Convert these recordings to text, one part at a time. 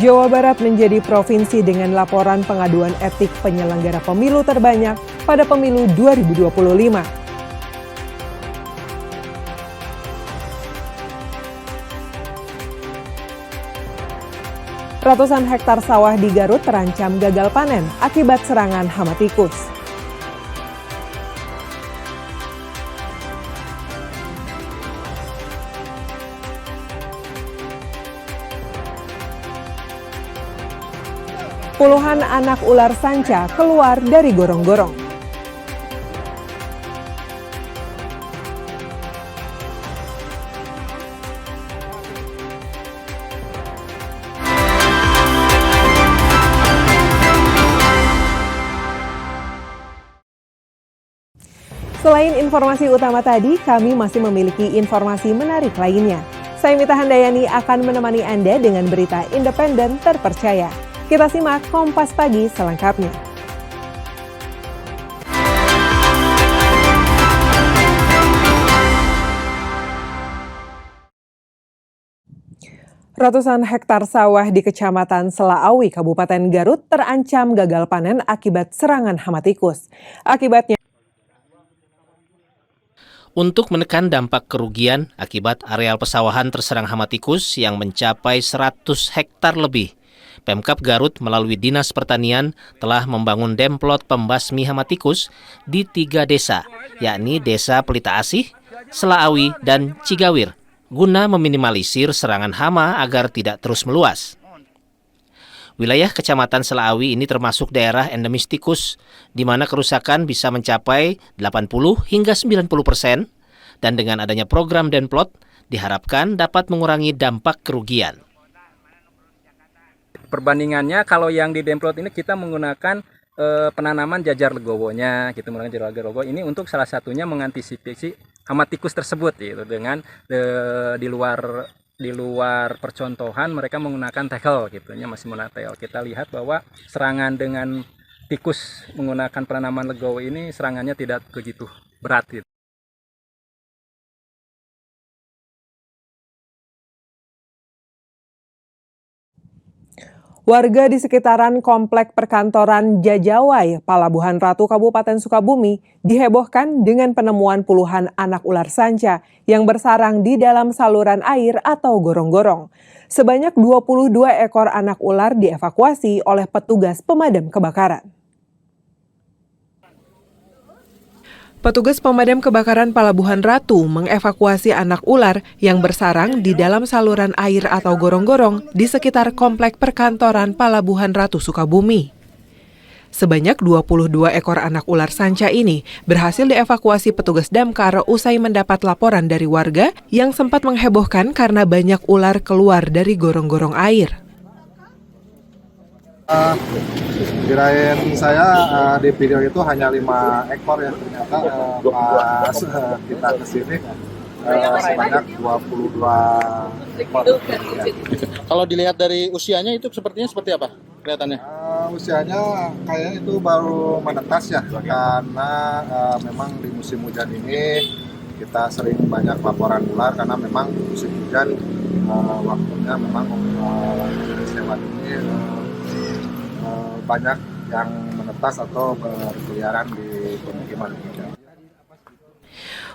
Jawa Barat menjadi provinsi dengan laporan pengaduan etik penyelenggara pemilu terbanyak pada pemilu 2025. Ratusan hektar sawah di Garut terancam gagal panen akibat serangan hama tikus. Puluhan anak ular sanca keluar dari gorong-gorong. Selain informasi utama tadi, kami masih memiliki informasi menarik lainnya. Saya Mita Handayani akan menemani Anda dengan berita independen terpercaya. Kita simak Kompas Pagi selengkapnya. Ratusan hektar sawah di Kecamatan Selaawi, Kabupaten Garut terancam gagal panen akibat serangan hama tikus. Akibatnya, untuk menekan dampak kerugian akibat areal pesawahan terserang hama tikus yang mencapai 100 hektar lebih, Pemkab Garut melalui Dinas Pertanian telah membangun demplot pembasmi hama tikus di 3 desa, yakni Desa Pelita Asih, Selaawi, dan Cigawir, guna meminimalisir serangan hama agar tidak terus meluas. Wilayah Kecamatan Selaawi ini termasuk daerah endemis tikus, di mana kerusakan bisa mencapai 80 hingga 90%, dan dengan adanya program demplot diharapkan dapat mengurangi dampak kerugian. Perbandingannya kalau yang di demplot ini kita menggunakan penanaman jajar legowonya, gitu, menggunakan jajar legowo ini untuk salah satunya mengantisipasi hama tikus tersebut, gitu, dengan di luar percontohan mereka menggunakan tegel, gitunya masih menggunakan tegel. Kita lihat bahwa serangan dengan tikus menggunakan penanaman legowo ini serangannya tidak begitu berat, gitu. warga di sekitaran Komplek Perkantoran Jajawai, Palabuhan Ratu, Kabupaten Sukabumi, dihebohkan dengan penemuan puluhan anak ular sanca yang bersarang di dalam saluran air atau gorong-gorong. Sebanyak 22 ekor anak ular dievakuasi oleh petugas pemadam kebakaran. Petugas pemadam kebakaran Palabuhan Ratu mengevakuasi anak ular yang bersarang di dalam saluran air atau gorong-gorong di sekitar Komplek Perkantoran Palabuhan Ratu Sukabumi. Sebanyak 22 ekor anak ular sanca ini berhasil dievakuasi petugas damkar usai mendapat laporan dari warga yang sempat menghebohkan karena banyak ular keluar dari gorong-gorong air. Kirain saya di video itu hanya 5 ekor ya, ternyata pas kita kesini sebanyak 22 ekor. Kalau dilihat dari usianya itu sepertinya seperti apa kelihatannya? Usianya kayaknya itu baru menetas ya, karena memang di musim hujan ini kita sering banyak laporan ular karena memang musim hujan waktunya memang jenis hewan ini banyak yang menetas atau berkeliaran di pemukiman.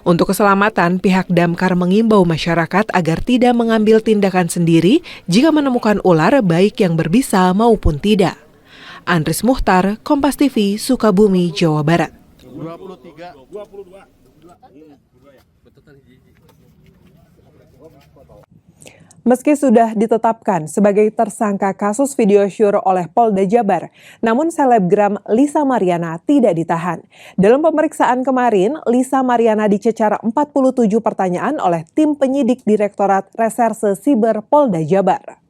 Untuk keselamatan, pihak damkar mengimbau masyarakat agar tidak mengambil tindakan sendiri jika menemukan ular baik yang berbisa maupun tidak. Andris Muhtar, Kompas TV, Sukabumi, Jawa Barat. 22. Meski sudah ditetapkan sebagai tersangka kasus video syur oleh Polda Jabar, namun selebgram Lisa Mariana tidak ditahan. Dalam pemeriksaan kemarin, Lisa Mariana dicecar 47 pertanyaan oleh tim penyidik Direktorat Reserse Siber Polda Jabar.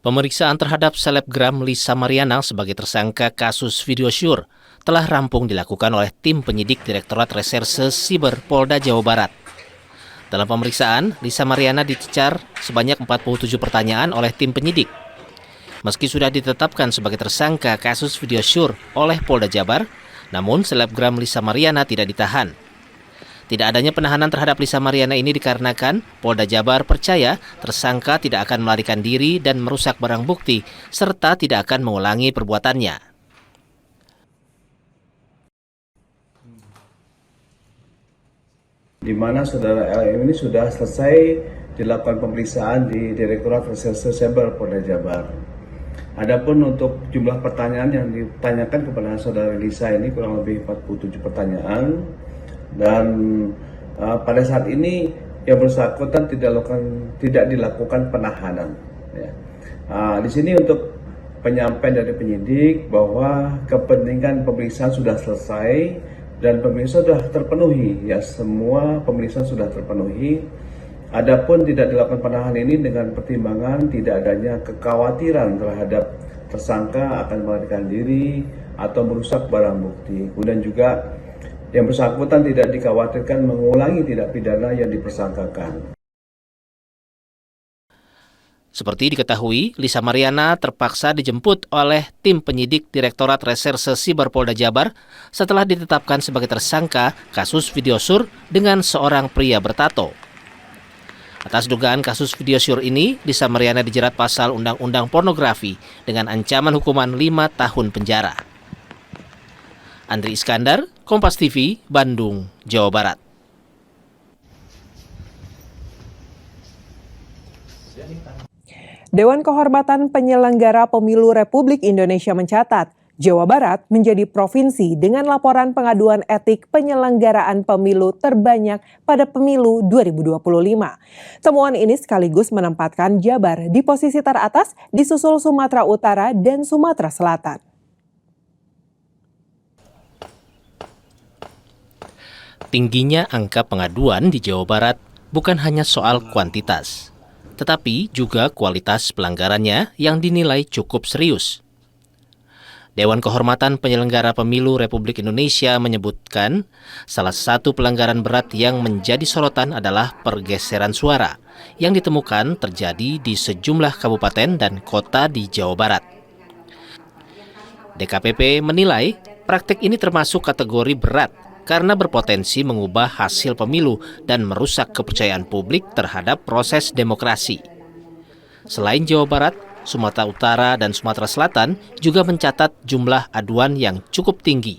Pemeriksaan terhadap selebgram Lisa Mariana sebagai tersangka kasus video syur telah rampung dilakukan oleh tim penyidik Direktorat Reserse Siber Polda Jawa Barat. Dalam pemeriksaan, Lisa Mariana dicecar sebanyak 47 pertanyaan oleh tim penyidik. Meski sudah ditetapkan sebagai tersangka kasus video syur oleh Polda Jabar, namun selebgram Lisa Mariana tidak ditahan. Tidak adanya penahanan terhadap Lisa Mariana ini dikarenakan Polda Jabar percaya tersangka tidak akan melarikan diri dan merusak barang bukti, serta tidak akan mengulangi perbuatannya. Di mana saudara LM ini sudah selesai dilakukan pemeriksaan di Direktorat Reserse Cyber Polda Jabar. Adapun untuk jumlah pertanyaan yang ditanyakan kepada saudara Lisa ini kurang lebih 47 pertanyaan. Dan pada saat ini yang bersangkutan tidak dilakukan penahanan. Ya. Di sini untuk penyampaian dari penyidik bahwa kepentingan pemeriksaan sudah selesai dan pemeriksaan sudah terpenuhi. Ya, semua pemeriksaan sudah terpenuhi. Adapun tidak dilakukan penahanan ini dengan pertimbangan tidak adanya kekhawatiran terhadap tersangka akan melarikan diri atau merusak barang bukti. Kemudian juga yang bersangkutan tidak dikhawatirkan mengulangi tindak pidana yang dipersangkakan. Seperti diketahui, Lisa Mariana terpaksa dijemput oleh tim penyidik Direktorat Reserse Siber Polda Jabar setelah ditetapkan sebagai tersangka kasus video sur dengan seorang pria bertato. Atas dugaan kasus video sur ini, Lisa Mariana dijerat pasal Undang-Undang Pornografi dengan ancaman hukuman 5 tahun penjara. Andri Iskandar, Kompas TV, Bandung, Jawa Barat. Dewan Kehormatan Penyelenggara Pemilu Republik Indonesia mencatat, Jawa Barat menjadi provinsi dengan laporan pengaduan etik penyelenggaraan pemilu terbanyak pada pemilu 2025. Temuan ini sekaligus menempatkan Jabar di posisi teratas disusul Sumatera Utara dan Sumatera Selatan. Tingginya angka pengaduan di Jawa Barat bukan hanya soal kuantitas, tetapi juga kualitas pelanggarannya yang dinilai cukup serius. Dewan Kehormatan Penyelenggara Pemilu Republik Indonesia menyebutkan salah satu pelanggaran berat yang menjadi sorotan adalah pergeseran suara yang ditemukan terjadi di sejumlah kabupaten dan kota di Jawa Barat. DKPP menilai praktik ini termasuk kategori berat karena berpotensi mengubah hasil pemilu dan merusak kepercayaan publik terhadap proses demokrasi. Selain Jawa Barat, Sumatera Utara dan Sumatera Selatan juga mencatat jumlah aduan yang cukup tinggi.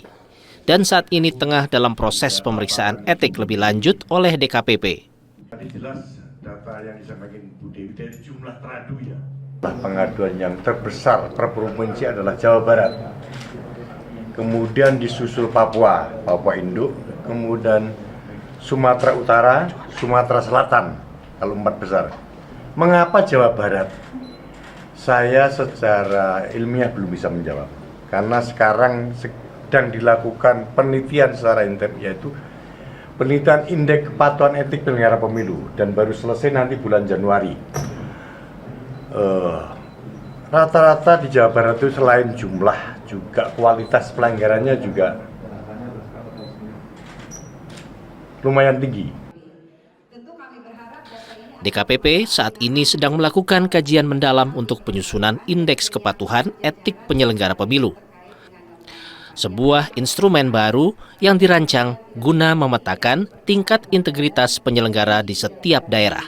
Dan saat ini tengah dalam proses pemeriksaan etik lebih lanjut oleh DKPP. Tadi jelas data yang disampaikan Bu Dewi dari jumlah teradu ya. Pengaduan yang terbesar per provinsi adalah Jawa Barat. Kemudian disusul Papua Induk, kemudian Sumatera Utara, Sumatera Selatan, kalau 4 besar. Mengapa Jawa Barat? Saya secara ilmiah belum bisa menjawab. Karena sekarang sedang dilakukan penelitian secara intens, yaitu penelitian indeks kepatuhan etik penyelenggara pemilu, dan baru selesai nanti bulan Januari. Rata-rata di Jawa Barat itu selain jumlah, juga kualitas pelanggarannya juga lumayan tinggi. DKPP saat ini sedang melakukan kajian mendalam untuk penyusunan indeks kepatuhan etik penyelenggara pemilu. Sebuah instrumen baru yang dirancang guna memetakan tingkat integritas penyelenggara di setiap daerah.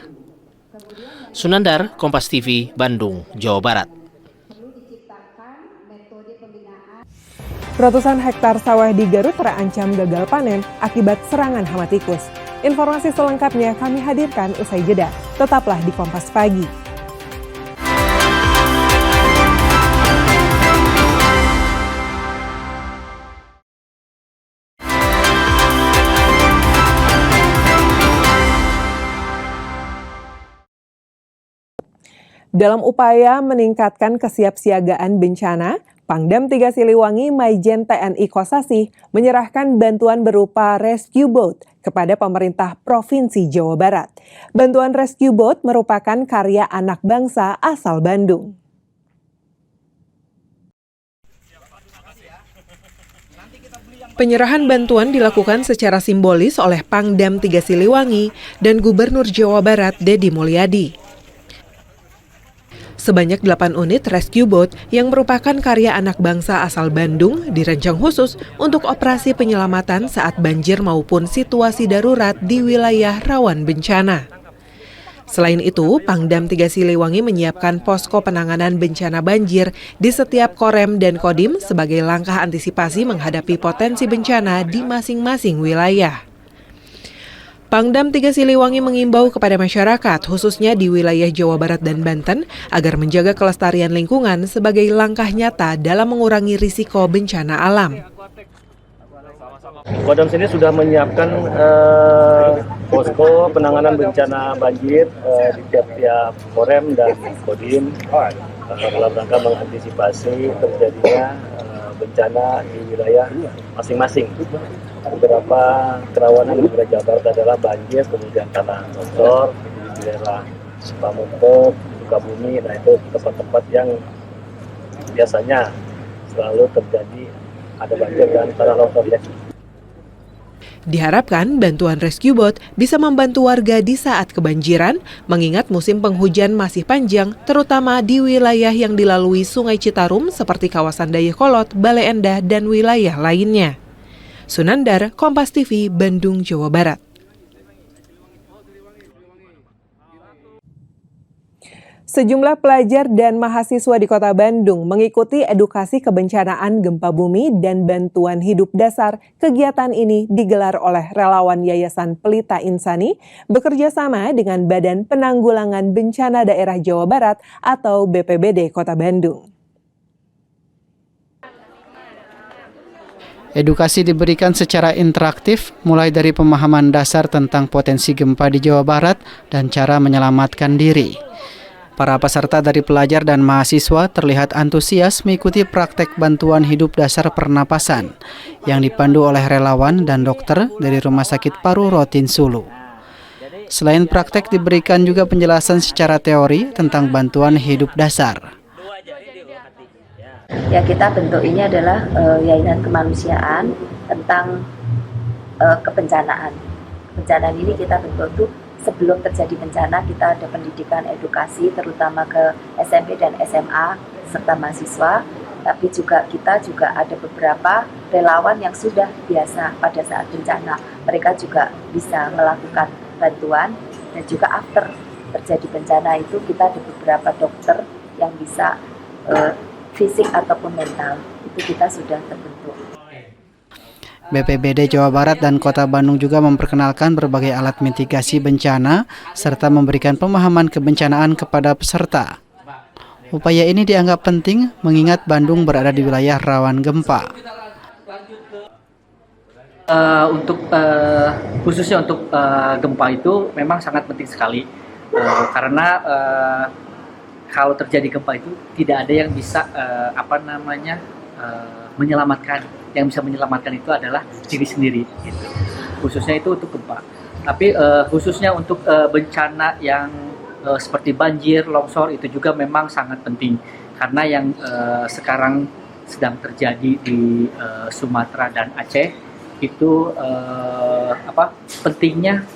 Sunandar, Kompas TV, Bandung, Jawa Barat. Ratusan hektar sawah di Garut terancam gagal panen akibat serangan hama tikus. Informasi selengkapnya kami hadirkan usai jeda. Tetaplah di Kompas Pagi. Dalam upaya meningkatkan kesiapsiagaan bencana, Pangdam 3 Siliwangi Maijen TNI Kosasih menyerahkan bantuan berupa rescue boat kepada pemerintah Provinsi Jawa Barat. Bantuan rescue boat merupakan karya anak bangsa asal Bandung. Penyerahan bantuan dilakukan secara simbolis oleh Pangdam 3 Siliwangi dan Gubernur Jawa Barat Deddy Mulyadi. Sebanyak 8 unit rescue boat yang merupakan karya anak bangsa asal Bandung dirancang khusus untuk operasi penyelamatan saat banjir maupun situasi darurat di wilayah rawan bencana. Selain itu, Pangdam 3 Siliwangi menyiapkan posko penanganan bencana banjir di setiap Korem dan Kodim sebagai langkah antisipasi menghadapi potensi bencana di masing-masing wilayah. Pangdam 3 Siliwangi mengimbau kepada masyarakat, khususnya di wilayah Jawa Barat dan Banten, agar menjaga kelestarian lingkungan sebagai langkah nyata dalam mengurangi risiko bencana alam. Kodam sini sudah menyiapkan posko penanganan bencana banjir di tiap-tiap Korem dan Kodim dalam rangka mengantisipasi terjadinya bencana di wilayah masing-masing. Beberapa kerawanan di wilayah Jawa Barat adalah banjir, kemudian tanah longsor, di daerah Pamungpek, Sukabumi. Nah, itu tempat-tempat yang biasanya selalu terjadi ada banjir dan tanah longsor. Diharapkan bantuan rescue boat bisa membantu warga di saat kebanjiran, mengingat musim penghujan masih panjang, terutama di wilayah yang dilalui Sungai Citarum seperti kawasan Dayakolot, Bale Endah, dan wilayah lainnya. Sunandar, Kompas TV, Bandung, Jawa Barat. Sejumlah pelajar dan mahasiswa di Kota Bandung mengikuti edukasi kebencanaan gempa bumi dan bantuan hidup dasar. Kegiatan ini digelar oleh relawan Yayasan Pelita Insani bekerja sama dengan Badan Penanggulangan Bencana Daerah Jawa Barat atau BPBD Kota Bandung. Edukasi diberikan secara interaktif, mulai dari pemahaman dasar tentang potensi gempa di Jawa Barat dan cara menyelamatkan diri. Para peserta dari pelajar dan mahasiswa terlihat antusias mengikuti praktek bantuan hidup dasar pernapasan yang dipandu oleh relawan dan dokter dari Rumah Sakit Paru Rotin Sulu. Selain praktek, diberikan juga penjelasan secara teori tentang bantuan hidup dasar. Ya, kita bentuk ini adalah yayasan kemanusiaan tentang kebencanaan. Kebencanaan ini kita bentuk tuh sebelum terjadi bencana, kita ada pendidikan edukasi terutama ke SMP dan SMA serta mahasiswa. Tapi kita juga ada beberapa relawan yang sudah biasa pada saat bencana. Mereka juga bisa melakukan bantuan, dan juga after terjadi bencana itu kita ada beberapa dokter yang bisa fisik ataupun mental, itu kita sudah terbentuk. BPBD Jawa Barat dan Kota Bandung juga memperkenalkan berbagai alat mitigasi bencana serta memberikan pemahaman kebencanaan kepada peserta. Upaya ini dianggap penting mengingat Bandung berada di wilayah rawan gempa. Khususnya untuk gempa itu memang sangat penting sekali karena kalau terjadi gempa itu tidak ada yang bisa menyelamatkan. Yang bisa menyelamatkan itu adalah diri sendiri, gitu. Khususnya itu untuk gempa. Tapi khususnya untuk bencana yang seperti banjir, longsor itu juga memang sangat penting karena yang sekarang sedang terjadi di Sumatera dan Aceh itu pentingnya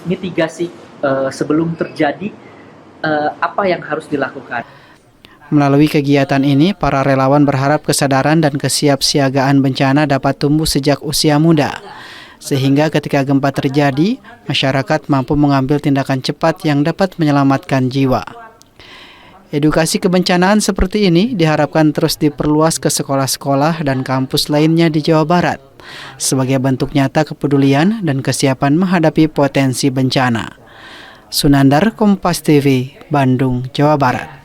mitigasi sebelum terjadi apa yang harus dilakukan. Melalui kegiatan ini, para relawan berharap kesadaran dan kesiapsiagaan bencana dapat tumbuh sejak usia muda, sehingga ketika gempa terjadi, masyarakat mampu mengambil tindakan cepat yang dapat menyelamatkan jiwa. Edukasi kebencanaan seperti ini diharapkan terus diperluas ke sekolah-sekolah dan kampus lainnya di Jawa Barat, sebagai bentuk nyata kepedulian dan kesiapan menghadapi potensi bencana. Sunandar, Kompas TV, Bandung, Jawa Barat.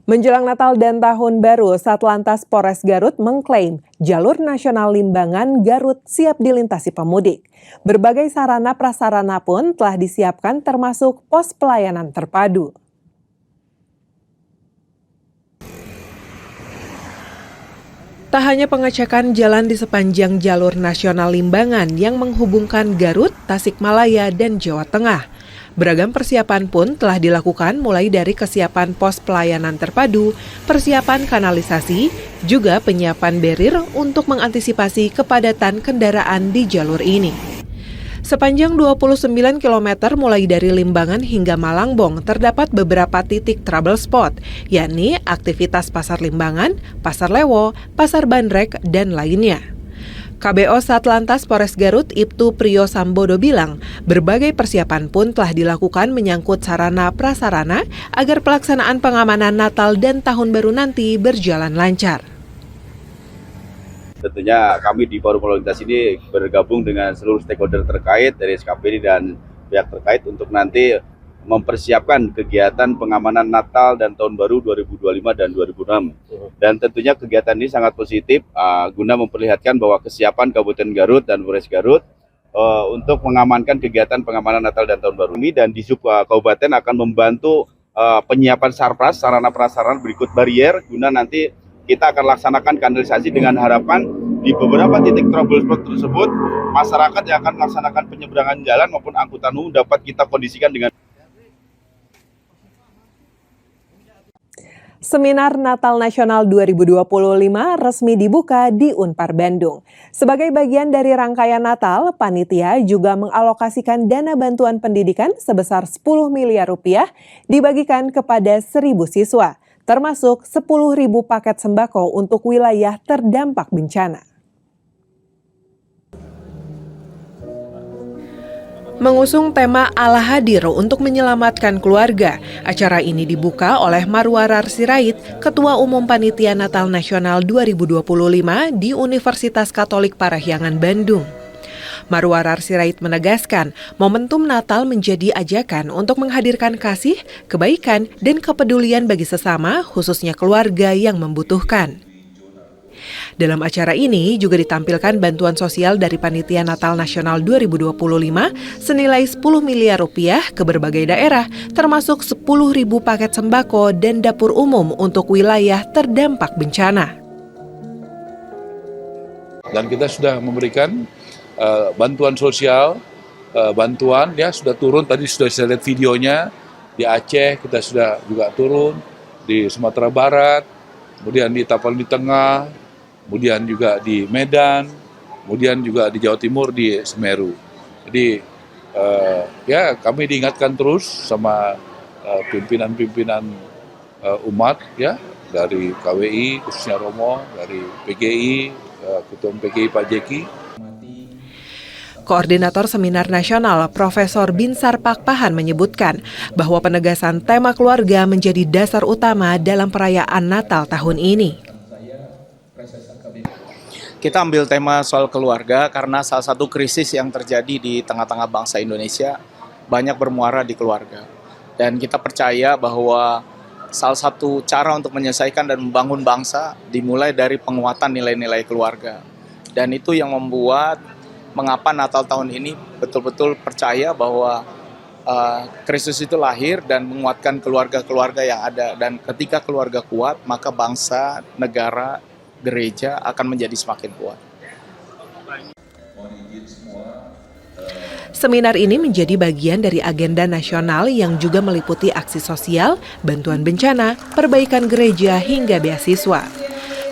Menjelang Natal dan Tahun Baru, Satlantas Polres Garut mengklaim jalur nasional Limbangan Garut siap dilintasi pemudik. Berbagai sarana prasarana pun telah disiapkan termasuk pos pelayanan terpadu. Tak hanya pengecekan jalan di sepanjang jalur nasional Limbangan yang menghubungkan Garut, Tasikmalaya, dan Jawa Tengah. Beragam persiapan pun telah dilakukan mulai dari kesiapan pos pelayanan terpadu, persiapan kanalisasi, juga penyiapan barrier untuk mengantisipasi kepadatan kendaraan di jalur ini. Sepanjang 29 km mulai dari Limbangan hingga Malangbong terdapat beberapa titik trouble spot, yakni aktivitas Pasar Limbangan, Pasar Lewo, Pasar Bandrek, dan lainnya. KBO Satlantas Polres Garut Ibtu Priyo Sambodo bilang, berbagai persiapan pun telah dilakukan menyangkut sarana prasarana agar pelaksanaan pengamanan Natal dan Tahun Baru nanti berjalan lancar. Tentunya kami di Forum Lalu Lintas ini bergabung dengan seluruh stakeholder terkait dari SKPD dan pihak terkait untuk nanti mempersiapkan kegiatan pengamanan Natal dan Tahun Baru 2025 dan 2006. Dan tentunya kegiatan ini sangat positif guna memperlihatkan bahwa kesiapan Kabupaten Garut dan Polres Garut untuk mengamankan kegiatan pengamanan Natal dan Tahun Baru ini, dan di Kabupaten akan membantu penyiapan sarpras, sarana prasarana berikut barier guna nanti kita akan laksanakan kanalisasi dengan harapan di beberapa titik trouble spot tersebut masyarakat yang akan melaksanakan penyeberangan jalan maupun angkutan umum dapat kita kondisikan dengan. Seminar Natal Nasional 2025 resmi dibuka di Unpar Bandung. Sebagai bagian dari rangkaian Natal, panitia juga mengalokasikan dana bantuan pendidikan sebesar 10 miliar rupiah dibagikan kepada 1.000 siswa, termasuk 10.000 paket sembako untuk wilayah terdampak bencana. Mengusung tema Allah hadir untuk menyelamatkan keluarga, acara ini dibuka oleh Marwarar Sirait, Ketua Umum Panitia Natal Nasional 2025 di Universitas Katolik Parahyangan Bandung. Marwarar Sirait menegaskan, momentum Natal menjadi ajakan untuk menghadirkan kasih, kebaikan, dan kepedulian bagi sesama, khususnya keluarga yang membutuhkan. Dalam acara ini juga ditampilkan bantuan sosial dari Panitia Natal Nasional 2025 senilai 10 miliar rupiah ke berbagai daerah, termasuk 10.000 paket sembako dan dapur umum untuk wilayah terdampak bencana. Dan kita sudah memberikan bantuan sosial, bantuan ya sudah turun, tadi sudah saya lihat videonya, di Aceh kita sudah juga turun, di Sumatera Barat, kemudian di Tapal di Tengah, kemudian juga di Medan, kemudian juga di Jawa Timur di Semeru. Jadi ya kami diingatkan terus sama pimpinan-pimpinan umat ya, dari KWI khususnya Romo, dari PGI, Ketua PGI Pak Jeki. Koordinator Seminar Nasional Profesor Binsar Pakpahan menyebutkan bahwa penegasan tema keluarga menjadi dasar utama dalam perayaan Natal tahun ini. Kita ambil tema soal keluarga karena salah satu krisis yang terjadi di tengah-tengah bangsa Indonesia banyak bermuara di keluarga. Dan kita percaya bahwa salah satu cara untuk menyelesaikan dan membangun bangsa dimulai dari penguatan nilai-nilai keluarga. Dan itu yang membuat mengapa Natal tahun ini betul-betul percaya bahwa krisis itu lahir dan menguatkan keluarga-keluarga yang ada. Dan ketika keluarga kuat, maka bangsa, negara, gereja akan menjadi semakin kuat. Seminar ini menjadi bagian dari agenda nasional yang juga meliputi aksi sosial, bantuan bencana, perbaikan gereja, hingga beasiswa.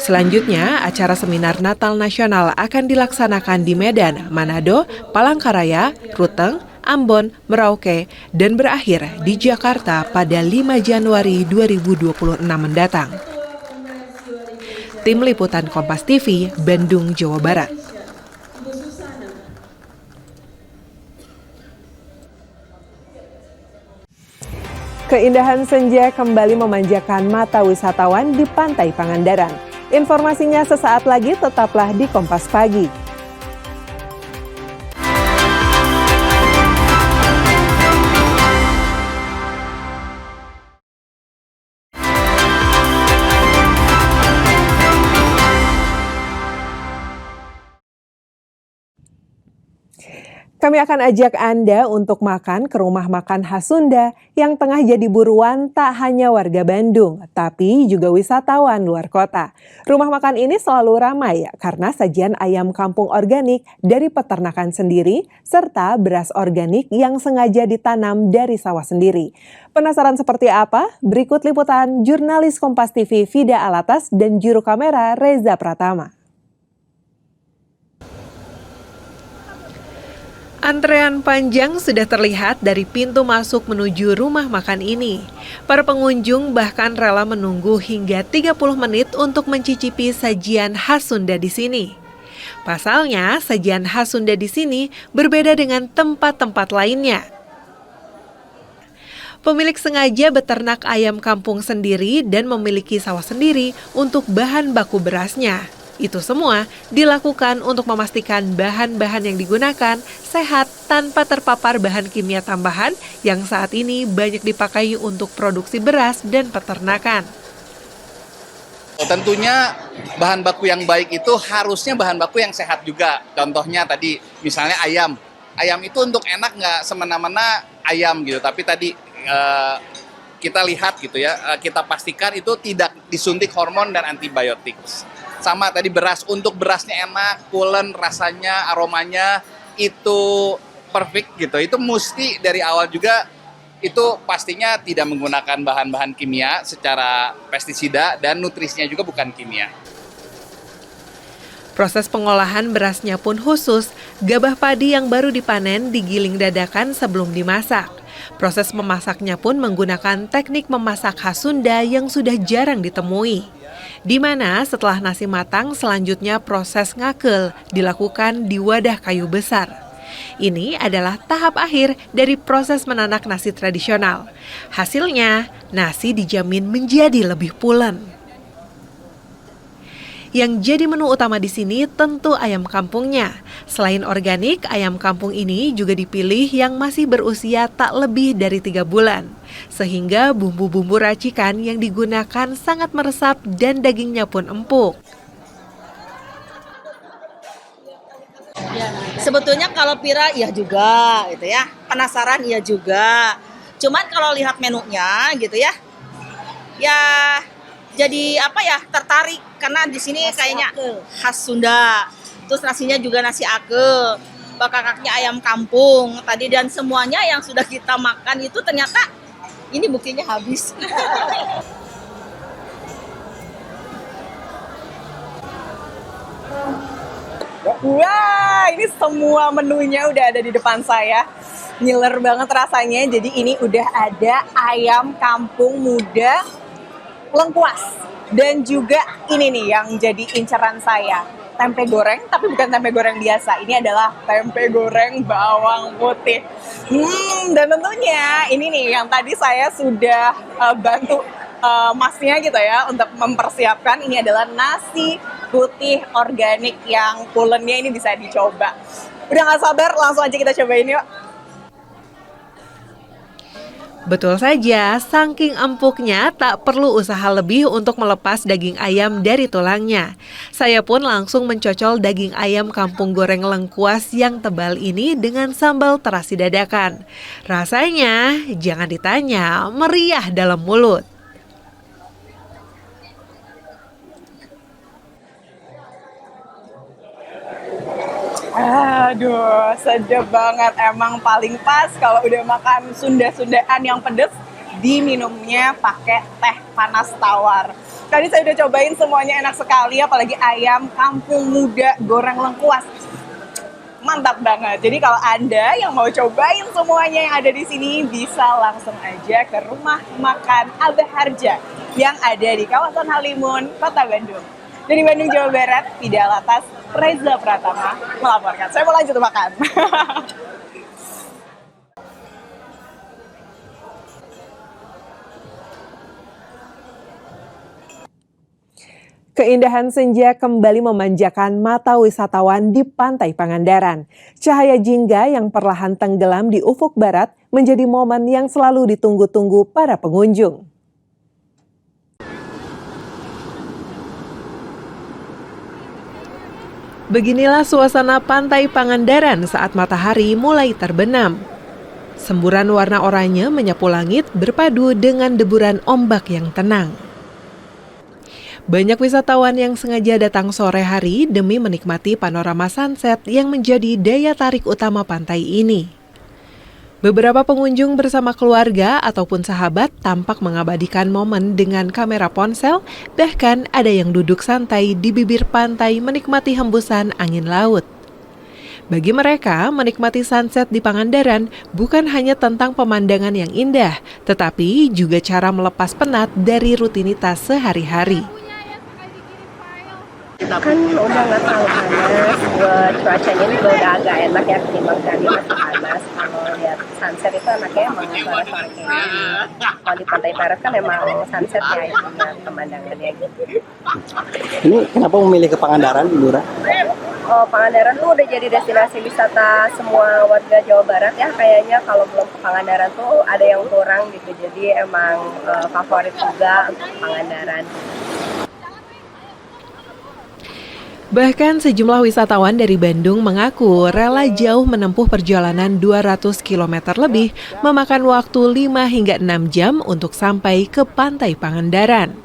Selanjutnya, acara Seminar Natal Nasional akan dilaksanakan di Medan, Manado, Palangkaraya, Ruteng, Ambon, Merauke, dan berakhir di Jakarta pada 5 Januari 2026 mendatang. Tim Liputan Kompas TV, Bandung, Jawa Barat. Keindahan senja kembali memanjakan mata wisatawan di Pantai Pangandaran. Informasinya sesaat lagi, tetaplah di Kompas Pagi. Kami akan ajak Anda untuk makan ke rumah makan khas Sunda yang tengah jadi buruan tak hanya warga Bandung, tapi juga wisatawan luar kota. Rumah makan ini selalu ramai karena sajian ayam kampung organik dari peternakan sendiri, serta beras organik yang sengaja ditanam dari sawah sendiri. Penasaran seperti apa? Berikut liputan jurnalis Kompas TV Vida Alatas dan juru kamera Reza Pratama. Antrean panjang sudah terlihat dari pintu masuk menuju rumah makan ini. Para pengunjung bahkan rela menunggu hingga 30 menit untuk mencicipi sajian khas Sunda di sini. Pasalnya, sajian khas Sunda di sini berbeda dengan tempat-tempat lainnya. Pemilik sengaja beternak ayam kampung sendiri dan memiliki sawah sendiri untuk bahan baku berasnya. Itu semua dilakukan untuk memastikan bahan-bahan yang digunakan sehat tanpa terpapar bahan kimia tambahan yang saat ini banyak dipakai untuk produksi beras dan peternakan. Tentunya bahan baku yang baik itu harusnya bahan baku yang sehat juga. Contohnya tadi misalnya ayam. Ayam itu untuk enak nggak semena-mena ayam gitu, tapi tadi kita lihat gitu ya, kita pastikan itu tidak disuntik hormon dan antibiotik. Sama tadi beras, untuk berasnya enak, pulen, rasanya, aromanya itu perfect gitu. Itu mesti dari awal juga itu pastinya tidak menggunakan bahan-bahan kimia secara pestisida dan nutrisinya juga bukan kimia. Proses pengolahan berasnya pun khusus, gabah padi yang baru dipanen digiling dadakan sebelum dimasak. Proses memasaknya pun menggunakan teknik memasak khas Sunda yang sudah jarang ditemui. Di mana setelah nasi matang selanjutnya proses ngakel dilakukan di wadah kayu besar. Ini adalah tahap akhir dari proses menanak nasi tradisional. Hasilnya, nasi dijamin menjadi lebih pulen. Yang jadi menu utama di sini tentu ayam kampungnya. Selain organik, ayam kampung ini juga dipilih yang masih berusia tak lebih dari 3 bulan. Sehingga bumbu-bumbu racikan yang digunakan sangat meresap dan dagingnya pun empuk. Sebetulnya kalau Pira iya juga gitu ya. Penasaran iya juga. Cuman kalau lihat menunya gitu ya. Ya jadi tertarik karena di sini nasi kayaknya ake. Khas Sunda. Terus nasinya juga nasi ake, bakakaknya ayam kampung tadi, dan semuanya yang sudah kita makan itu ternyata ini buktinya habis. Wah, ini semua menunya udah ada di depan saya. Ngiler banget rasanya. Jadi ini udah ada ayam kampung muda lengkuas. Dan juga ini nih yang jadi inceran saya. Tempe goreng, tapi bukan tempe goreng biasa. Ini adalah tempe goreng bawang putih. Dan tentunya ini nih yang tadi saya sudah bantu masnya gitu ya untuk mempersiapkan. Ini adalah nasi putih organik yang pulennya ini bisa dicoba. Udah gak sabar, langsung aja kita cobain yuk. Betul saja, saking empuknya tak perlu usaha lebih untuk melepas daging ayam dari tulangnya. Saya pun langsung mencocol daging ayam kampung goreng lengkuas yang tebal ini dengan sambal terasi dadakan. Rasanya, jangan ditanya, meriah dalam mulut. Aduh, sedap banget. Emang paling pas kalau udah makan Sunda-Sundaan yang pedes, diminumnya pakai teh panas tawar. Tadi saya udah cobain semuanya enak sekali, apalagi ayam kampung muda goreng lengkuas. Mantap banget. Jadi kalau Anda yang mau cobain semuanya yang ada di sini, bisa langsung aja ke rumah makan Abah Harja yang ada di kawasan Halimun, Kota Bandung. Dari Bandung, Jawa Barat, Fida Latas, Reza Pratama melaporkan. Saya mau lanjut makan. Keindahan senja kembali memanjakan mata wisatawan di Pantai Pangandaran. Cahaya jingga yang perlahan tenggelam di ufuk barat menjadi momen yang selalu ditunggu-tunggu para pengunjung. Beginilah suasana Pantai Pangandaran saat matahari mulai terbenam. Semburan warna oranye menyapu langit berpadu dengan deburan ombak yang tenang. Banyak wisatawan yang sengaja datang sore hari demi menikmati panorama sunset yang menjadi daya tarik utama pantai ini. Beberapa pengunjung bersama keluarga ataupun sahabat tampak mengabadikan momen dengan kamera ponsel, bahkan ada yang duduk santai di bibir pantai menikmati hembusan angin laut. Bagi mereka, menikmati sunset di Pangandaran bukan hanya tentang pemandangan yang indah, tetapi juga cara melepas penat dari rutinitas sehari-hari. Kan udah nggak terlalu panas, cuacanya juga udah agak enak ya ketimbang tadi masih panas. Kalau lihat sunset itu enaknya emang sore-sore kayak gini. Kalau di Pantai Barat kan emang sunsetnya itu pemandangannya gitu. Ini kenapa memilih ke Pangandaran, Lura? Oh, Pangandaran tuh udah jadi destinasi wisata semua warga Jawa Barat ya. Kayaknya kalau belum ke Pangandaran tuh ada yang kurang gitu. Jadi emang favorit juga untuk Pangandaran. Bahkan sejumlah wisatawan dari Bandung mengaku rela jauh menempuh perjalanan 200 km lebih, memakan waktu 5 hingga 6 jam untuk sampai ke Pantai Pangandaran.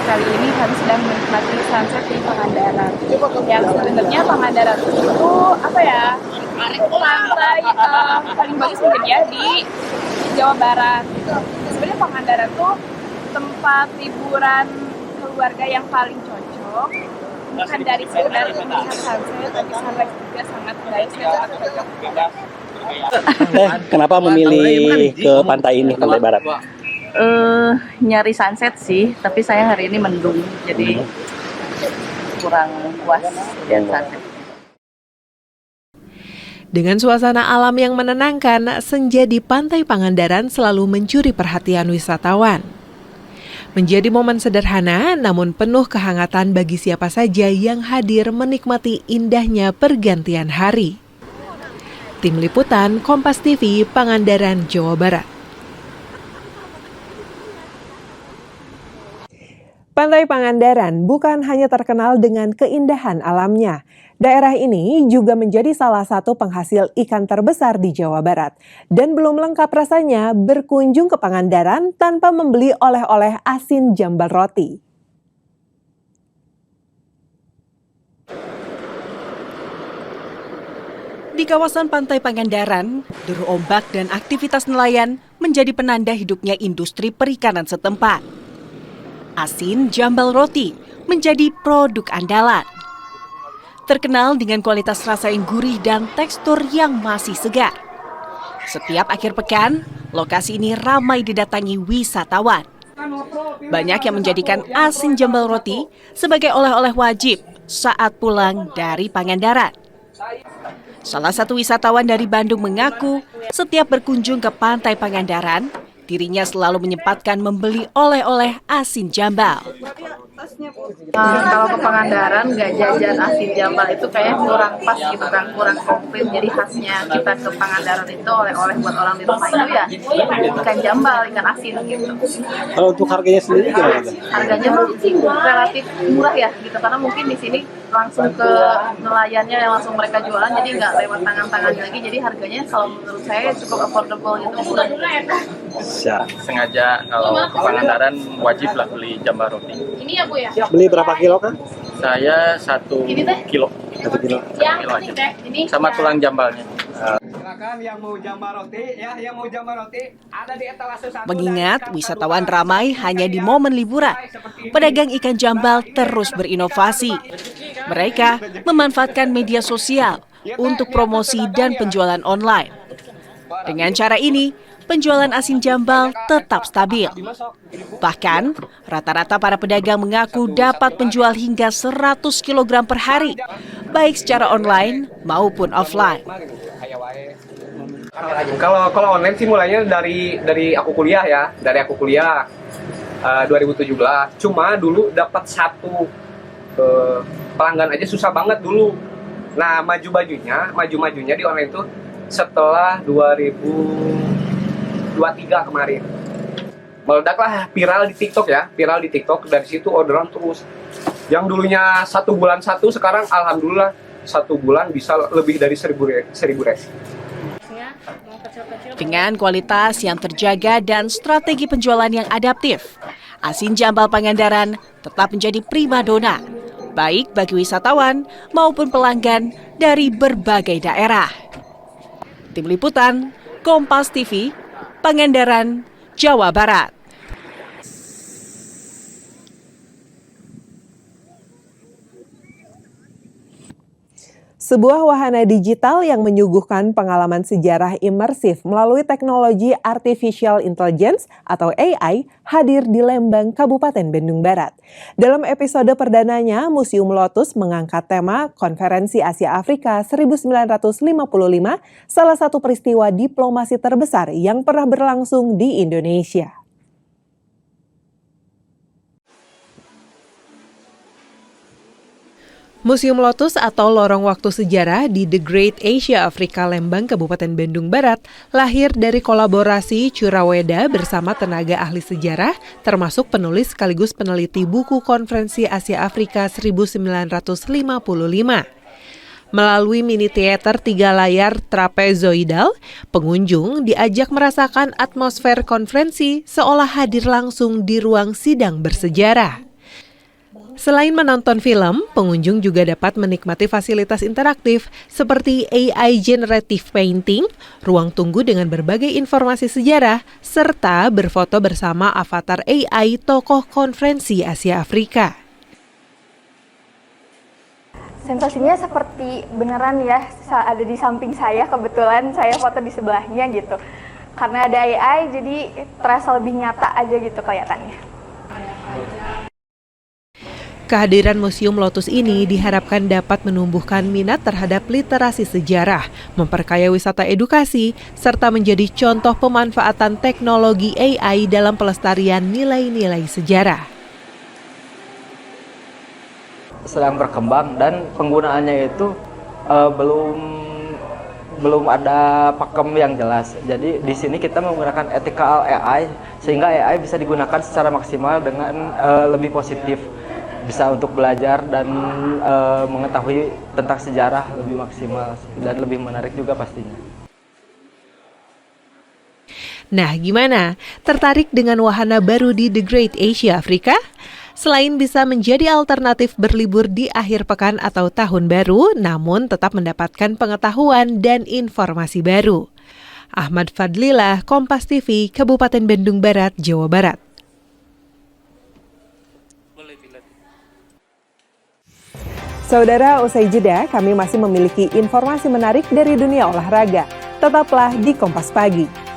Kali ini kami sedang menikmati sunset di Pangandaran. Yang sebenarnya Pangandaran itu apa ya? Pantai paling bagus mungkin ya di Jawa Barat. Sebenarnya Pangandaran tuh tempat liburan keluarga yang paling cocok, bukan dari sekedar melihat sunset, tapi sunrise juga sangat baik, sangat cocok. Kenapa memilih ke pantai ini, Pantai Barat? Nyari sunset sih, tapi saya hari ini mendung, jadi kurang puas lihat sunset. Dengan suasana alam yang menenangkan, senja di Pantai Pangandaran selalu mencuri perhatian wisatawan. Menjadi momen sederhana namun penuh kehangatan bagi siapa saja yang hadir menikmati indahnya pergantian hari. Tim Liputan Kompas TV, Pangandaran, Jawa Barat. Pantai Pangandaran bukan hanya terkenal dengan keindahan alamnya. Daerah ini juga menjadi salah satu penghasil ikan terbesar di Jawa Barat. Dan belum lengkap rasanya berkunjung ke Pangandaran tanpa membeli oleh-oleh asin jambal roti. Di kawasan Pantai Pangandaran, deru ombak dan aktivitas nelayan menjadi penanda hidupnya industri perikanan setempat. Asin jambal roti menjadi produk andalan. Terkenal dengan kualitas rasa yang gurih dan tekstur yang masih segar. Setiap akhir pekan, lokasi ini ramai didatangi wisatawan. Banyak yang menjadikan asin jambal roti sebagai oleh-oleh wajib saat pulang dari Pangandaran. Salah satu wisatawan dari Bandung mengaku setiap berkunjung ke Pantai Pangandaran, dirinya selalu menyempatkan membeli oleh-oleh asin jambal. Kalau ke Pangandaran nggak jajan asin jambal itu kayaknya kurang pas gitu kan, kurang komplit. Jadi khasnya kita ke Pangandaran itu oleh-oleh buat orang di rumah itu ya ikan jambal, ikan asin gitu. Kalau untuk harganya sendiri gimana? Harganya sih relatif murah ya gitu, karena mungkin di sini langsung ke nelayannya yang langsung mereka jualan, jadi nggak lewat tangan-tangan lagi. Jadi harganya kalau menurut saya cukup affordable gitu. Sengaja kalau ke Pangandaran wajib lah beli jambal roti. Ini ya Bu ya? Beli berapa kilo kan? Saya 1 kilo. 1 kilo. Sama tulang jambalnya. Mengingat wisatawan ramai hanya di momen liburan, pedagang ikan jambal terus berinovasi. Mereka memanfaatkan media sosial untuk promosi dan penjualan online. Dengan cara ini, penjualan asin jambal tetap stabil. Bahkan, rata-rata para pedagang mengaku dapat menjual hingga 100 kg per hari, baik secara online maupun offline. Kalau online sih mulainya dari aku kuliah ya, 2017. Cuma dulu dapat satu pelanggan aja susah banget dulu. Nah, maju-majunya di online tuh setelah 2023 kemarin. Meledaklah viral di TikTok. Dari situ orderan terus. Yang dulunya 1 bulan sekarang alhamdulillah 1 bulan bisa lebih dari 1.000 res. Dengan kualitas yang terjaga dan strategi penjualan yang adaptif, asin jambal Pangandaran tetap menjadi primadona, baik bagi wisatawan maupun pelanggan dari berbagai daerah. Tim Liputan, Kompas TV, Pangandaran, Jawa Barat. Sebuah wahana digital yang menyuguhkan pengalaman sejarah imersif melalui teknologi Artificial Intelligence atau AI hadir di Lembang, Kabupaten Bandung Barat. Dalam episode perdananya, Museum Lotus mengangkat tema Konferensi Asia Afrika 1955, salah satu peristiwa diplomasi terbesar yang pernah berlangsung di Indonesia. Museum Lotus atau Lorong Waktu Sejarah di The Great Asia Africa Lembang, Kabupaten Bandung Barat, lahir dari kolaborasi Curaweda bersama tenaga ahli sejarah, termasuk penulis sekaligus peneliti buku Konferensi Asia Afrika 1955. Melalui mini teater 3 layar trapezoidal, pengunjung diajak merasakan atmosfer konferensi seolah hadir langsung di ruang sidang bersejarah. Selain menonton film, pengunjung juga dapat menikmati fasilitas interaktif seperti AI Generative Painting, ruang tunggu dengan berbagai informasi sejarah, serta berfoto bersama avatar AI tokoh konferensi Asia Afrika. Sensasinya seperti beneran ya, ada di samping saya, kebetulan saya foto di sebelahnya gitu. Karena ada AI, jadi terasa lebih nyata aja gitu kelihatannya. Kehadiran Museum Lotus ini diharapkan dapat menumbuhkan minat terhadap literasi sejarah, memperkaya wisata edukasi, serta menjadi contoh pemanfaatan teknologi AI dalam pelestarian nilai-nilai sejarah. Sedang berkembang dan penggunaannya itu belum ada pakem yang jelas. Jadi di sini kita menggunakan ethical AI sehingga AI bisa digunakan secara maksimal dengan lebih positif. Bisa untuk belajar dan mengetahui tentang sejarah lebih maksimal dan lebih menarik juga pastinya. Nah, gimana? Tertarik dengan wahana baru di The Great Asia Africa? Selain bisa menjadi alternatif berlibur di akhir pekan atau tahun baru, namun tetap mendapatkan pengetahuan dan informasi baru. Ahmad Fadlilah, Kompas TV, Kabupaten Bandung Barat, Jawa Barat. Saudara, usai jeda, kami masih memiliki informasi menarik dari dunia olahraga. Tetaplah di Kompas Pagi.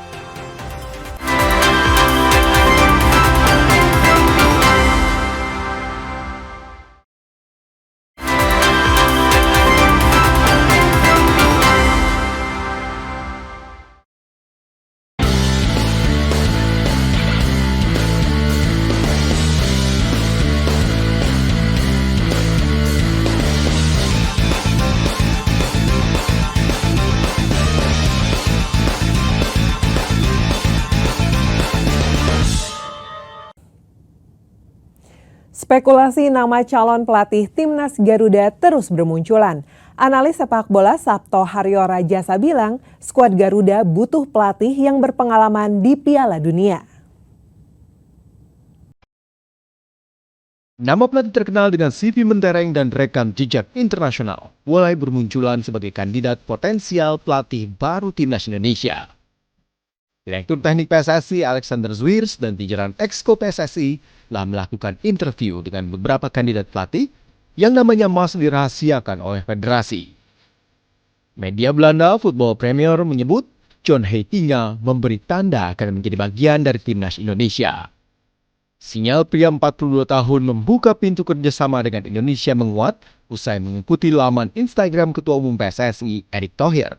Spekulasi nama calon pelatih Timnas Garuda terus bermunculan. Analis sepak bola Sabto Haryo Rajasa bilang, skuad Garuda butuh pelatih yang berpengalaman di Piala Dunia. Nama pelatih terkenal dengan CV mentereng dan rekam jejak internasional mulai bermunculan sebagai kandidat potensial pelatih baru Timnas Indonesia. Direktur Teknik PSSI Alexander Zwiers dan jajaran Exco PSSI telah melakukan interview dengan beberapa kandidat pelatih yang namanya masih dirahasiakan oleh federasi. Media Belanda Football Premier menyebut John Heitinga memberi tanda akan menjadi bagian dari Timnas Indonesia. Sinyal pria 42 tahun membuka pintu kerjasama dengan Indonesia menguat usai mengikuti laman Instagram Ketua Umum PSSI Erick Thohir.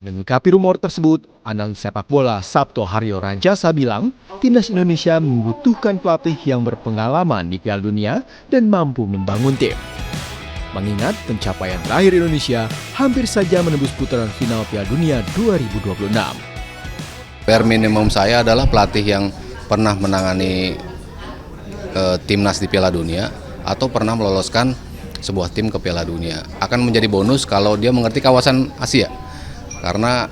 Mengikapi rumor tersebut, analis sepak bola Sabto Haryo Rajasa bilang, Timnas Indonesia membutuhkan pelatih yang berpengalaman di Piala Dunia dan mampu membangun tim. Mengingat pencapaian terakhir Indonesia hampir saja menembus putaran final Piala Dunia 2026. PR minimum saya adalah pelatih yang pernah menangani timnas di Piala Dunia atau pernah meloloskan sebuah tim ke Piala Dunia. Akan menjadi bonus kalau dia mengerti kawasan Asia. Karena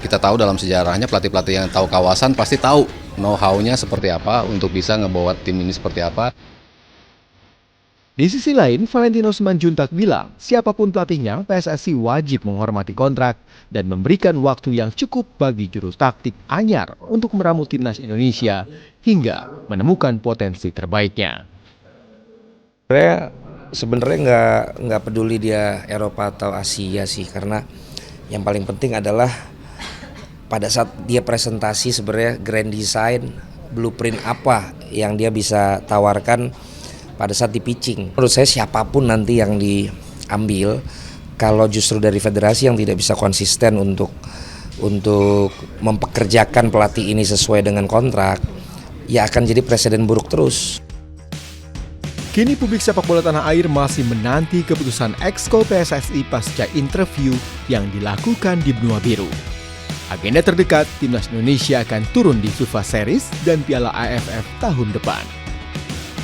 kita tahu dalam sejarahnya pelatih-pelatih yang tahu kawasan pasti tahu know-how-nya seperti apa untuk bisa ngebawa tim ini seperti apa. Di sisi lain, Valentino Simanjuntak bilang siapapun pelatihnya, PSSI wajib menghormati kontrak dan memberikan waktu yang cukup bagi juru taktik anyar untuk meramu Timnas Indonesia hingga menemukan potensi terbaiknya. Saya Sebenarnya nggak peduli dia Eropa atau Asia sih, karena yang paling penting adalah pada saat dia presentasi sebenarnya grand design, blueprint apa yang dia bisa tawarkan pada saat di pitching. Menurut saya siapapun nanti yang diambil, kalau justru dari federasi yang tidak bisa konsisten untuk mempekerjakan pelatih ini sesuai dengan kontrak, ya akan jadi presiden buruk terus. Kini publik sepak bola tanah air masih menanti keputusan Exco PSSI pasca interview yang dilakukan di benua biru. Agenda terdekat, timnas Indonesia akan turun di FIFA Series dan Piala AFF tahun depan.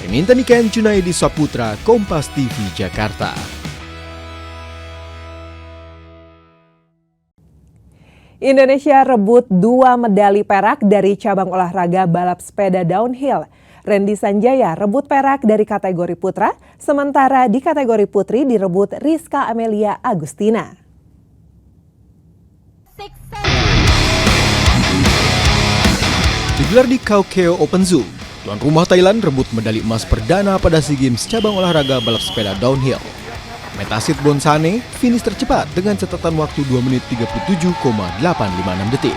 Reminta Niken Junaidi Saputra, Kompas TV, Jakarta. Indonesia rebut 2 medali perak dari cabang olahraga balap sepeda downhill. Randy Sanjaya rebut perak dari kategori putra, sementara di kategori putri direbut Rizka Amelia Agustina. Digelar di Khao Keo Open Zoo, tuan rumah Thailand rebut medali emas perdana pada SEA Games cabang olahraga balap sepeda downhill. Metasit Bonsane finish tercepat dengan catatan waktu 2 menit 37,856 detik.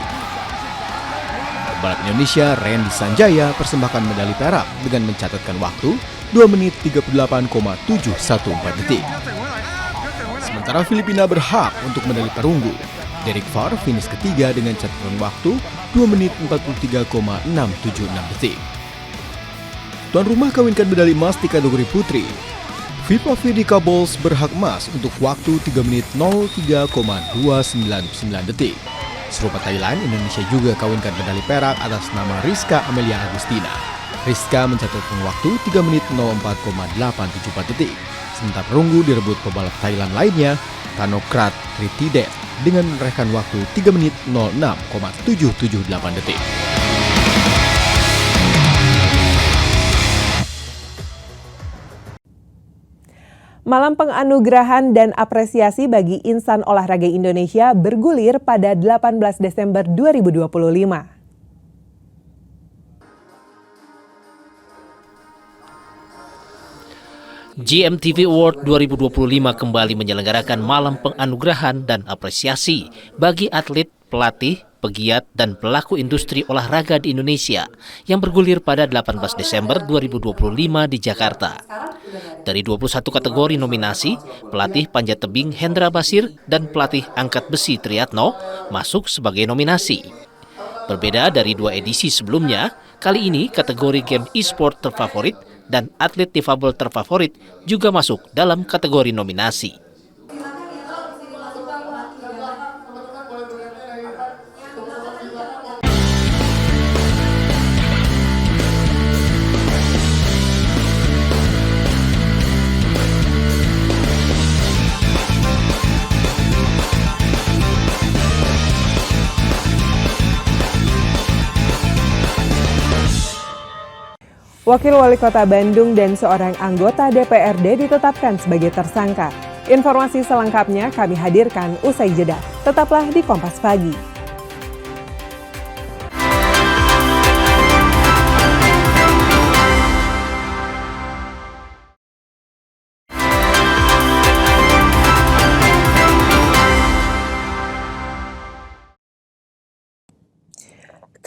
Pembalap Indonesia Randy Sanjaya persembahkan medali perak dengan mencatatkan waktu 2 menit 38,714 detik. Sementara Filipina berhak untuk medali perunggu. Derek Farr finish ketiga dengan catatan waktu 2 menit 43,676 detik. Tuan rumah kawinkan medali emas di kategori putri. Vipa Vidika Bowles berhak emas untuk waktu 3 menit 03,299 detik. Serupa Thailand, Indonesia juga kawinkan medali perak atas nama Rizka Amelia Agustina. Rizka mencatatkan waktu 3 menit 04,874 detik. Sementara perunggu direbut pebalap Thailand lainnya, Tanokrat Tritidet, dengan menorehkan waktu 3 menit 06,778 detik. Malam penganugerahan dan apresiasi bagi insan olahraga Indonesia bergulir pada 18 Desember 2025. GMTV Award 2025 kembali menyelenggarakan malam penganugerahan dan apresiasi bagi atlet, pelatih, pegiat, dan pelaku industri olahraga di Indonesia yang bergulir pada 18 Desember 2025 di Jakarta. Dari 21 kategori nominasi, pelatih panjat tebing Hendra Basir dan pelatih angkat besi Triatno masuk sebagai nominasi. Berbeda dari 2 edisi sebelumnya, kali ini kategori game e-sport terfavorit dan atlet difabel terfavorit juga masuk dalam kategori nominasi. Wakil Wali Kota Bandung dan seorang anggota DPRD ditetapkan sebagai tersangka. Informasi selengkapnya kami hadirkan usai jeda. Tetaplah di Kompas Pagi.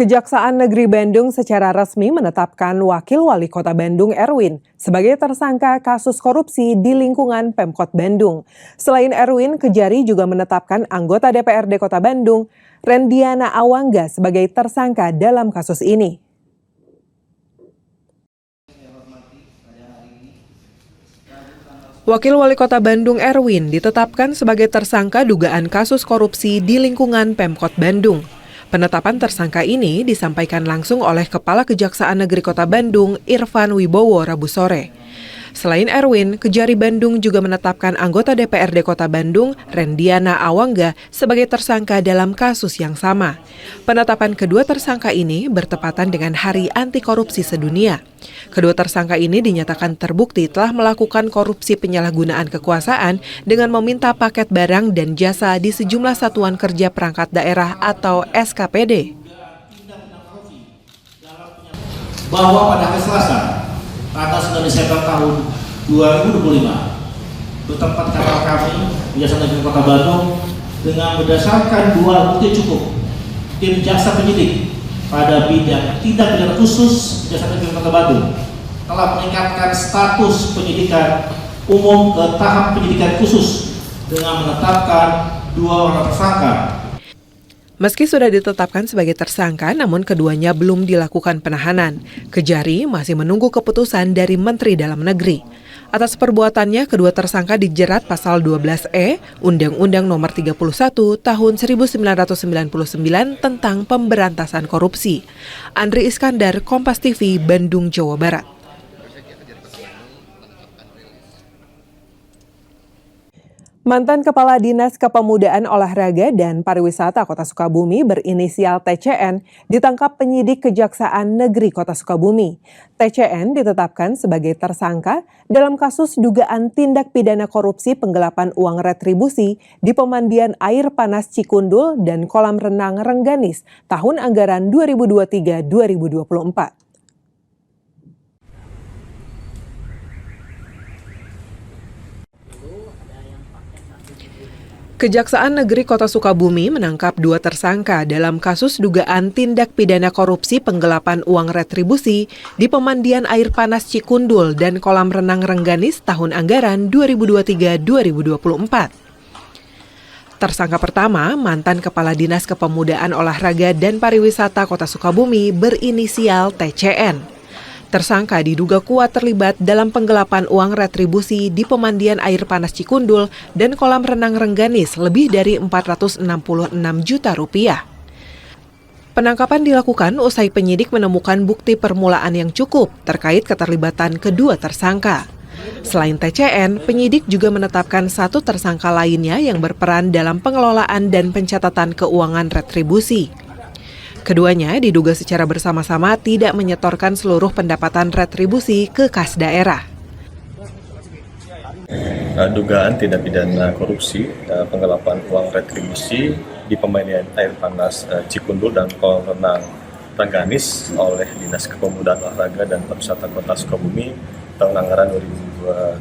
Kejaksaan Negeri Bandung secara resmi menetapkan Wakil Wali Kota Bandung Erwin sebagai tersangka kasus korupsi di lingkungan Pemkot Bandung. Selain Erwin, Kejari juga menetapkan anggota DPRD Kota Bandung, Rendiana Awangga, sebagai tersangka dalam kasus ini. Wakil Wali Kota Bandung Erwin ditetapkan sebagai tersangka dugaan kasus korupsi di lingkungan Pemkot Bandung. Penetapan tersangka ini disampaikan langsung oleh Kepala Kejaksaan Negeri Kota Bandung, Irfan Wibowo, Rabu sore. Selain Erwin, Kejari Bandung juga menetapkan anggota DPRD Kota Bandung, Rendiana Awangga, sebagai tersangka dalam kasus yang sama. Penetapan kedua tersangka ini bertepatan dengan Hari Anti Korupsi Sedunia. Kedua tersangka ini dinyatakan terbukti telah melakukan korupsi penyalahgunaan kekuasaan dengan meminta paket barang dan jasa di sejumlah satuan kerja perangkat daerah atau SKPD. Bahwa pada hari Selasa, tanggal 9 Desember tahun 2025, tempat kantor kami di Jaksa Negeri Kota Bandung dengan berdasarkan 2 bukti cukup. Tim jaksa penyidik pada bidang tindak pidana khusus Jaksa Negeri Kota Bandung telah meningkatkan status penyidikan umum ke tahap penyidikan khusus dengan menetapkan 2 orang tersangka. Meski sudah ditetapkan sebagai tersangka, namun keduanya belum dilakukan penahanan. Kejari masih menunggu keputusan dari Menteri Dalam Negeri. Atas perbuatannya, kedua tersangka dijerat pasal 12E Undang-Undang Nomor 31 Tahun 1999 tentang Pemberantasan Korupsi. Andri Iskandar, Kompas TV, Bandung, Jawa Barat. Mantan Kepala Dinas Kepemudaan Olahraga dan Pariwisata Kota Sukabumi berinisial TCN ditangkap penyidik Kejaksaan Negeri Kota Sukabumi. TCN ditetapkan sebagai tersangka dalam kasus dugaan tindak pidana korupsi penggelapan uang retribusi di pemandian air panas Cikundul dan kolam renang Rengganis tahun anggaran 2023-2024. Kejaksaan Negeri Kota Sukabumi menangkap 2 tersangka dalam kasus dugaan tindak pidana korupsi penggelapan uang retribusi di pemandian air panas Cikundul dan kolam renang Rengganis tahun anggaran 2023-2024. Tersangka pertama, mantan Kepala Dinas Kepemudaan Olahraga dan Pariwisata Kota Sukabumi berinisial TCN. Tersangka diduga kuat terlibat dalam penggelapan uang retribusi di pemandian air panas Cikundul dan kolam renang Rengganis lebih dari 466 juta rupiah. Penangkapan dilakukan usai penyidik menemukan bukti permulaan yang cukup terkait keterlibatan kedua tersangka. Selain TCN, penyidik juga menetapkan 1 tersangka lainnya yang berperan dalam pengelolaan dan pencatatan keuangan retribusi. Keduanya diduga secara bersama-sama tidak menyetorkan seluruh pendapatan retribusi ke kas daerah. Dugaan tindak pidana korupsi penggelapan uang retribusi di pemandian air panas Cikundul dan kolam renang Rengganis oleh Dinas Kepemudaan Olahraga dan Pariwisata Kota Sukabumi tahun anggaran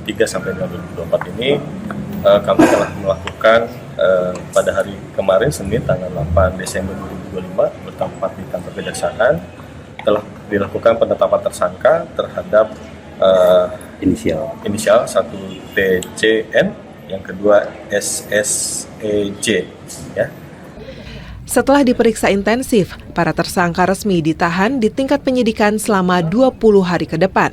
2023 sampai 2024 ini kami telah melakukan pada hari kemarin Senin tanggal 8 Desember 2025 bertempat di kantor Kejaksaan telah dilakukan penetapan tersangka terhadap inisial 1 TCN, yang kedua SSEJ ya. Setelah diperiksa intensif, para tersangka resmi ditahan di tingkat penyidikan selama 20 hari ke depan.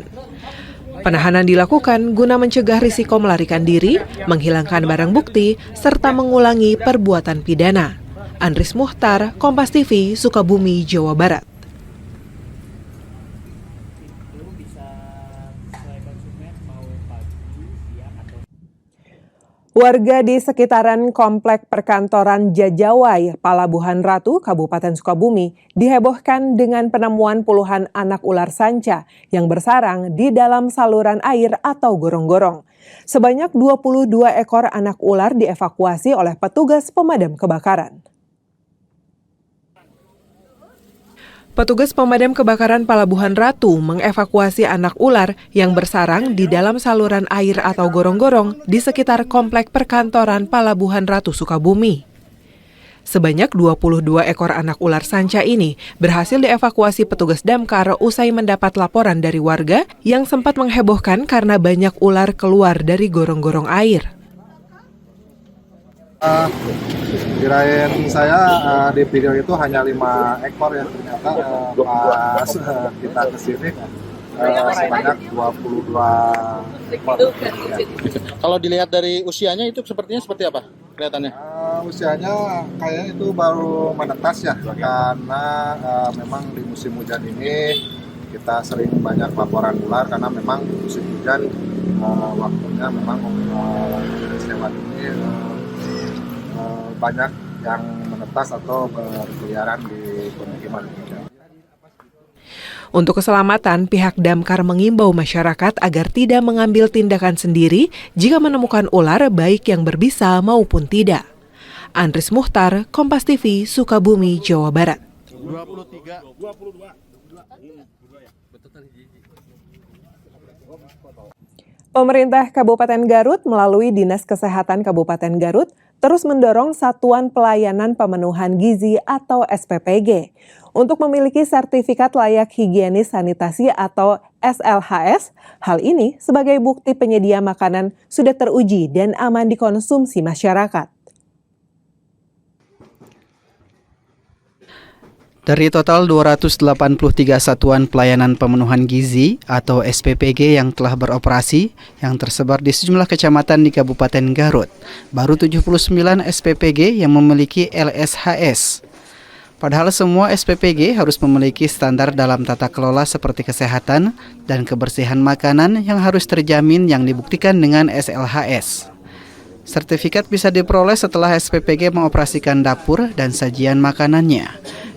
Penahanan dilakukan guna mencegah risiko melarikan diri, menghilangkan barang bukti, serta mengulangi perbuatan pidana. Andris Muhtar, Kompas TV, Sukabumi, Jawa Barat. Warga di sekitaran Komplek Perkantoran Jajawai, Palabuhan Ratu, Kabupaten Sukabumi, dihebohkan dengan penemuan puluhan anak ular sanca yang bersarang di dalam saluran air atau gorong-gorong. Sebanyak 22 ekor anak ular dievakuasi oleh petugas pemadam kebakaran. Petugas pemadam kebakaran Palabuhan Ratu mengevakuasi anak ular yang bersarang di dalam saluran air atau gorong-gorong di sekitar Komplek Perkantoran Palabuhan Ratu Sukabumi. Sebanyak 22 ekor anak ular sanca ini berhasil dievakuasi petugas damkar usai mendapat laporan dari warga yang sempat menghebohkan karena banyak ular keluar dari gorong-gorong air. Kirain saya di video itu hanya 5 ekor ya, ternyata pas kita kesini sebanyak 22 ekor. Kalau dilihat dari usianya itu sepertinya seperti apa kelihatannya? Usianya kayaknya itu baru menetas ya, karena memang di musim hujan ini kita sering banyak laporan ular karena memang musim hujan waktunya memang lewat ini banyak yang menetas atau berkeliaran di pemukiman. Untuk keselamatan, pihak damkar mengimbau masyarakat agar tidak mengambil tindakan sendiri jika menemukan ular baik yang berbisa maupun tidak. Andris Muhtar, Kompas TV, Sukabumi, Jawa Barat. Pemerintah Kabupaten Garut melalui Dinas Kesehatan Kabupaten Garut terus mendorong Satuan Pelayanan Pemenuhan Gizi atau SPPG untuk memiliki sertifikat layak higienis sanitasi atau SLHS. Hal ini sebagai bukti penyedia makanan sudah teruji dan aman dikonsumsi masyarakat. Dari total 283 satuan pelayanan pemenuhan gizi atau SPPG yang telah beroperasi yang tersebar di sejumlah kecamatan di Kabupaten Garut, baru 79 SPPG yang memiliki LSHS. Padahal semua SPPG harus memiliki standar dalam tata kelola seperti kesehatan dan kebersihan makanan yang harus terjamin yang dibuktikan dengan SLHS. Sertifikat bisa diperoleh setelah SPPG mengoperasikan dapur dan sajian makanannya.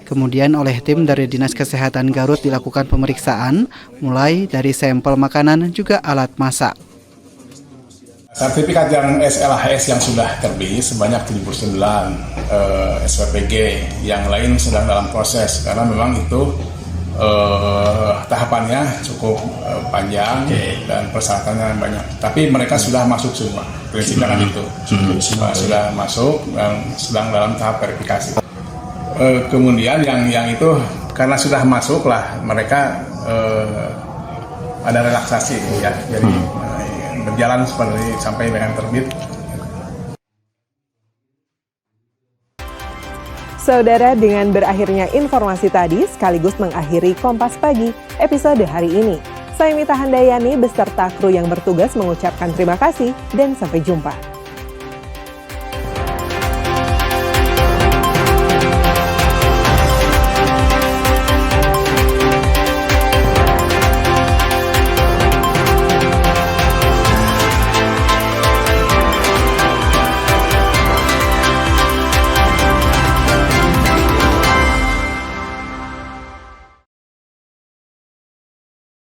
Kemudian oleh tim dari Dinas Kesehatan Garut dilakukan pemeriksaan, mulai dari sampel makanan juga alat masak. Sertifikat yang SLHS yang sudah terbit sebanyak 79 SPPG, yang lain sedang dalam proses karena memang itu tahapannya cukup panjang dan persyaratannya banyak. Tapi mereka sudah masuk semua, prinsipnya kan itu sudah masuk dan sedang dalam tahap verifikasi. Kemudian yang itu karena sudah masuk lah mereka ada relaksasi ya, jadi berjalan seperti sampai dengan terbit. Saudara, dengan berakhirnya informasi tadi sekaligus mengakhiri Kompas Pagi episode hari ini. Saya Mita Handayani beserta kru yang bertugas mengucapkan terima kasih dan sampai jumpa.